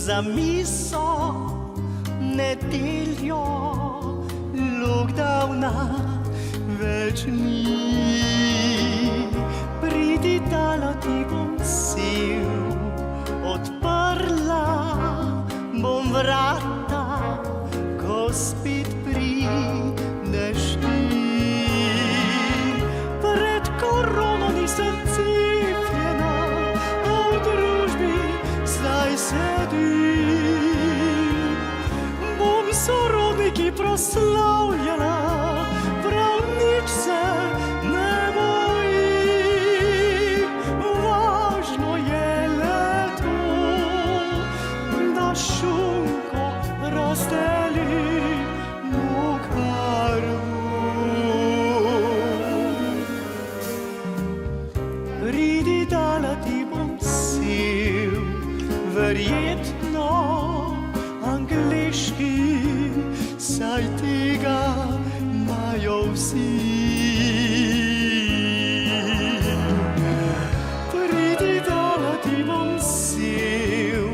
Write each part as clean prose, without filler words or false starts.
za miso nedeljo, lockdowna več ni. Pridi, dala ti bom sil, odprla bom vrata, ko spet prideš ti. Pred korono nisem cepljena, a v družbi zdaj sedim. Bom sorodniki proslavljala, prav nič se ne bojim. Važno je le to, da šunko razdelimo kar pridi, dala ti bom sil, verjetno angleški, saj tega imajo vsi. Pridi, dala ti bom sil,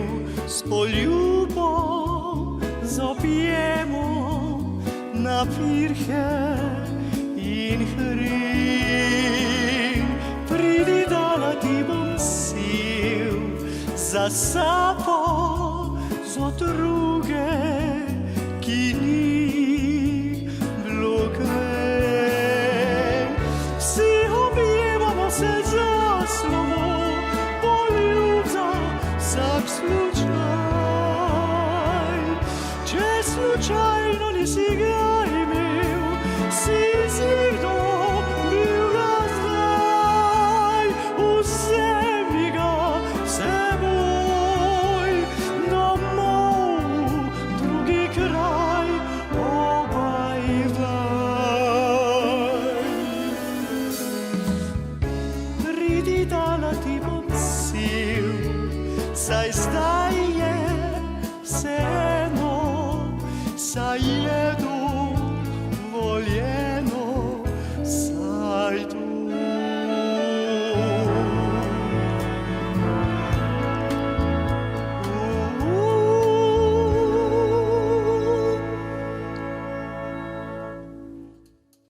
s poljubom, z objemom na pirhe in hrin. Pridi, dala ti bom sil, za sabo, za druge, ki ni bilo kaj. Vsi objemamo se za slovo, poljub za vsak slučaj. Če slučajno nisi ga imel, si zlido bil ga zdaj. Vzemi ga seboj domov, drugi kraj, obaj daj. Pridi, dala ti bom sil, saj zdaj je vseeno, saj je dovoljeno, saj to